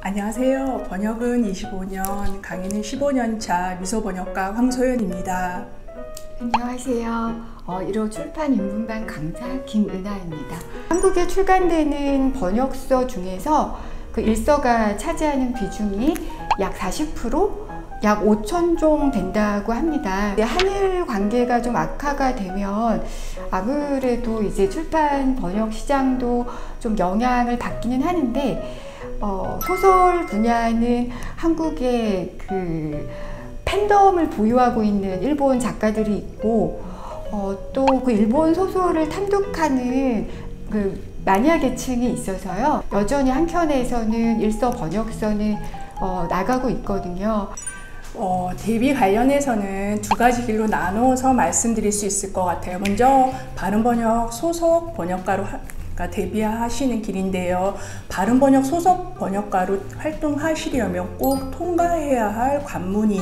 안녕하세요. 번역은 25년, 강의는 15년 차 미소번역가 황소연입니다. 안녕하세요. 1호 출판 인문반 강사 김은하입니다. 한국에 출간되는 번역서 중에서 그 일서가 차지하는 비중이 약 40%? 약 5,000종 된다고 합니다. 한일 관계가 좀 악화가 되면 아무래도 이제 출판 번역 시장도 좀 영향을 받기는 하는데, 소설 분야는 한국의 그 팬덤을 보유하고 있는 일본 작가들이 있고, 또 그 일본 소설을 탐독하는 그 마니아 계층이 있어서요. 여전히 한켠에서는 일서 번역서는 나가고 있거든요. 대비 관련해서는 두 가지 길로 나눠서 말씀드릴 수 있을 것 같아요. 먼저 바른번역 소속 번역가로 데뷔하시는 길인데요. 바른번역 소속 번역가로 활동하시려면 꼭 통과해야 할 관문인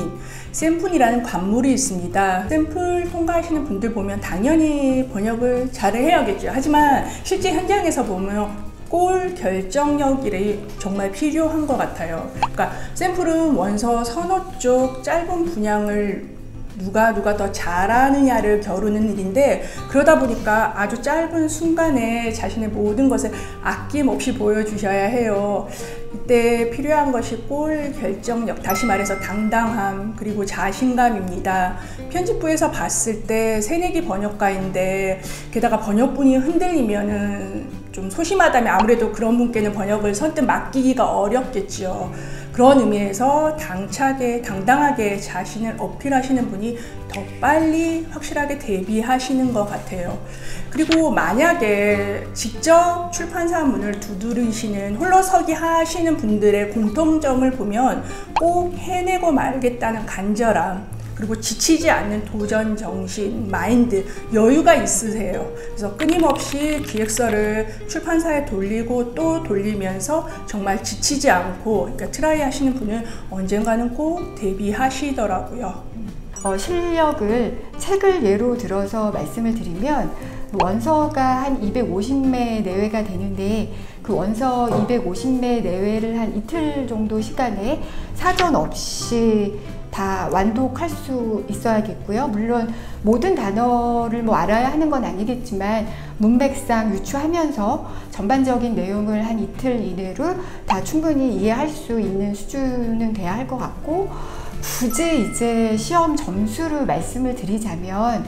샘플이라는 관문이 있습니다. 샘플 통과하시는 분들 보면 당연히 번역을 잘 해야겠죠. 하지만 실제 현장에서 보면 골 결정력이 정말 필요한 것 같아요. 그러니까 샘플은 원서 서너 쪽 짧은 분량을 누가 더 잘하느냐를 겨루는 일인데, 그러다 보니까 아주 짧은 순간에 자신의 모든 것을 아낌없이 보여주셔야 해요. 이때 필요한 것이 골 결정력, 다시 말해서 당당함, 그리고 자신감입니다. 편집부에서 봤을 때 새내기 번역가인데 게다가 번역분이 흔들리면은 좀 소심하다면 아무래도 그런 분께는 번역을 선뜻 맡기기가 어렵겠죠. 그런 의미에서 당차게 당당하게 자신을 어필하시는 분이 더 빨리 확실하게 데뷔하시는 것 같아요. 그리고 만약에 직접 출판사 문을 두드리시는 홀로서기 하시는 분들의 공통점을 보면 꼭 해내고 말겠다는 간절함, 그리고 지치지 않는 도전 정신, 마인드, 여유가 있으세요. 그래서 끊임없이 기획서를 출판사에 돌리고 또 돌리면서 정말 지치지 않고, 그러니까 트라이 하시는 분은 언젠가는 꼭 데뷔하시더라고요. 실력을 책을 예로 들어서 말씀을 드리면, 원서가 한 250매 내외가 되는데 그 원서 250매 내외를 한 이틀 정도 시간에 사전 없이 다 완독할 수 있어야겠고요. 물론 모든 단어를 알아야 하는 건 아니겠지만 문맥상 유추하면서 전반적인 내용을 한 이틀 이내로 다 충분히 이해할 수 있는 수준은 돼야 할 것 같고, 굳이 이제 시험 점수를 말씀을 드리자면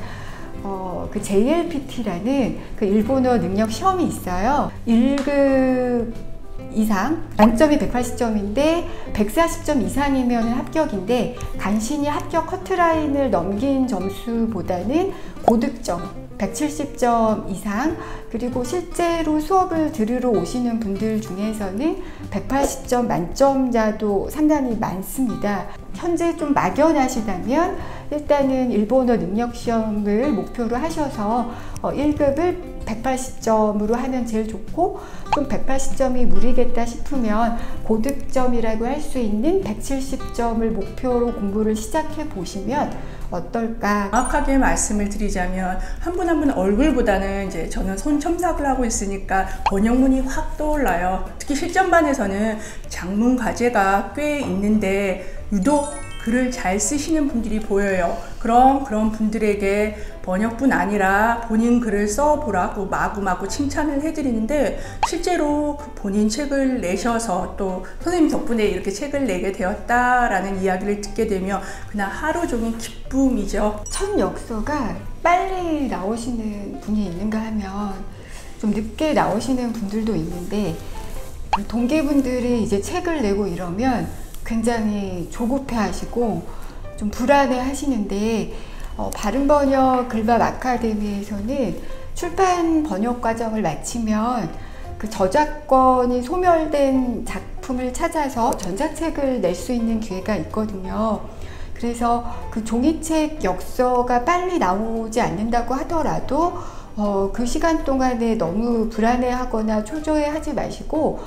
그 JLPT라는 그 일본어 능력 시험이 있어요. 1급 이상, 만점이 180점인데 140점 이상이면 합격인데, 간신히 합격 커트라인을 넘긴 점수보다는 고득점 170점 이상, 그리고 실제로 수업을 들으러 오시는 분들 중에서는 180점 만점자도 상당히 많습니다. 현재 좀 막연하시다면 일단은 일본어 능력 시험을 목표로 하셔서 1급을 180점으로 하면 제일 좋고, 좀 180점이 무리겠다 싶으면 고득점이라고 할 수 있는 170점을 목표로 공부를 시작해 보시면 어떨까? 정확하게 말씀을 드리자면 한 분 한 분 얼굴보다는 이제 저는 손첨삭을 하고 있으니까 번역문이 확 떠올라요. 특히 실전반에서는 작문 과제가 꽤 있는데 유독 글을 잘 쓰시는 분들이 보여요. 그런 분들에게 번역뿐 아니라 본인 글을 써보라고 마구마구 칭찬을 해드리는데, 실제로 그 본인 책을 내셔서 또 선생님 덕분에 이렇게 책을 내게 되었다라는 이야기를 듣게 되면 그날 하루 종일 기쁨이죠. 첫 역서가 빨리 나오시는 분이 있는가 하면 좀 늦게 나오시는 분들도 있는데, 동기분들이 이제 책을 내고 이러면 굉장히 조급해 하시고 좀 불안해 하시는데, 바른번역 글밥 아카데미에서는 출판 번역 과정을 마치면 그 저작권이 소멸된 작품을 찾아서 전자책을 낼 수 있는 기회가 있거든요. 그래서 그 종이책 역서가 빨리 나오지 않는다고 하더라도 그 시간 동안에 너무 불안해 하거나 초조해 하지 마시고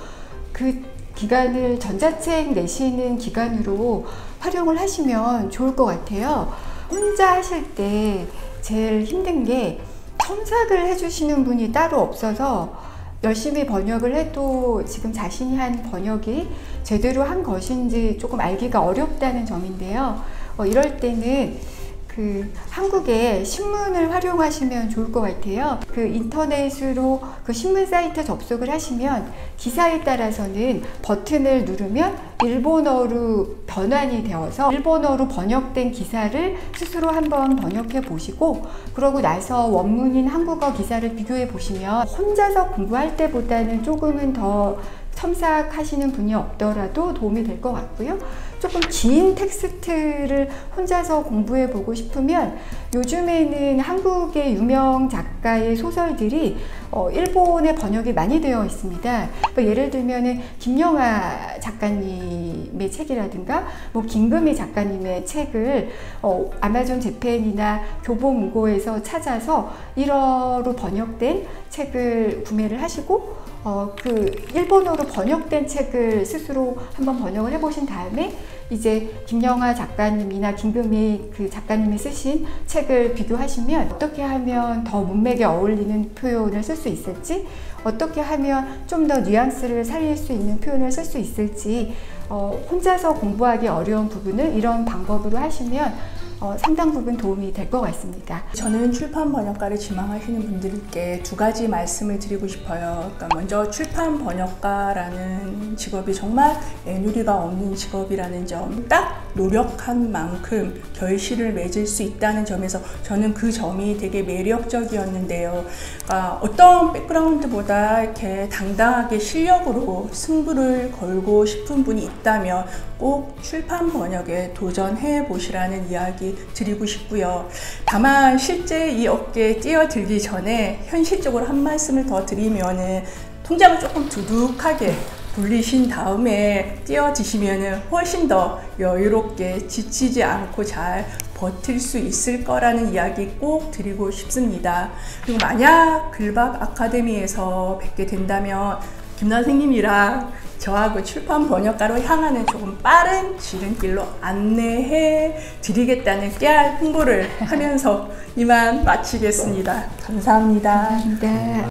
그 기간을 전자책 내시는 기간으로 활용을 하시면 좋을 것 같아요. 혼자 하실 때 제일 힘든 게 첨삭을 해주시는 분이 따로 없어서 열심히 번역을 해도 지금 자신이 한 번역이 제대로 한 것인지 조금 알기가 어렵다는 점인데요. 이럴 때는 한국의 신문을 활용하시면 좋을 것 같아요. 인터넷으로 신문 사이트 접속을 하시면 기사에 따라서는 버튼을 누르면 일본어로 변환이 되어서 일본어로 번역된 기사를 스스로 한번 번역해 보시고, 그러고 나서 원문인 한국어 기사를 비교해 보시면 혼자서 공부할 때보다는 조금은 더 첨삭하시는 분이 없더라도 도움이 될 것 같고요. 조금 긴 텍스트를 혼자서 공부해 보고 싶으면 요즘에는 한국의 유명 작가의 소설들이 일본에 번역이 많이 되어 있습니다. 예를 들면 김영하 작가님의 책이라든가 김금희 작가님의 책을 아마존 재팬이나 교보문고에서 찾아서 일어로 번역된 책을 구매를 하시고 일본어로 번역된 책을 스스로 한번 번역을 해보신 다음에 이제 김영하 작가님이나 김금희 작가님이 쓰신 책을 비교하시면 어떻게 하면 더 문맥에 어울리는 표현을 쓸 수 있을지, 어떻게 하면 좀 더 뉘앙스를 살릴 수 있는 표현을 쓸 수 있을지, 혼자서 공부하기 어려운 부분을 이런 방법으로 하시면 상당 부분 도움이 될 것 같습니다. 저는 출판 번역가를 지망하시는 분들께 두 가지 말씀을 드리고 싶어요. 그러니까 먼저 출판 번역가라는 직업이 정말 애누리가 없는 직업이라는 점, 딱 노력한 만큼 결실을 맺을 수 있다는 점에서 저는 그 점이 되게 매력적이었는데요. 그러니까 어떤 백그라운드보다 이렇게 당당하게 실력으로 승부를 걸고 싶은 분이 있다면 꼭 출판 번역에 도전해 보시라는 이야기 드리고 싶고요. 다만 실제 이 업계에 뛰어들기 전에 현실적으로 한 말씀을 더 드리면은 통장을 조금 두둑하게 굴리신 다음에 뛰어드시면은 훨씬 더 여유롭게 지치지 않고 잘 버틸 수 있을 거라는 이야기 꼭 드리고 싶습니다. 그리고 만약 글박 아카데미에서 뵙게 된다면 김 선생님이랑 저하고 출판 번역가로 향하는 조금 빠른 지름길로 안내해 드리겠다는 깨알 홍보를 하면서 이만 마치겠습니다. 감사합니다. 감사합니다.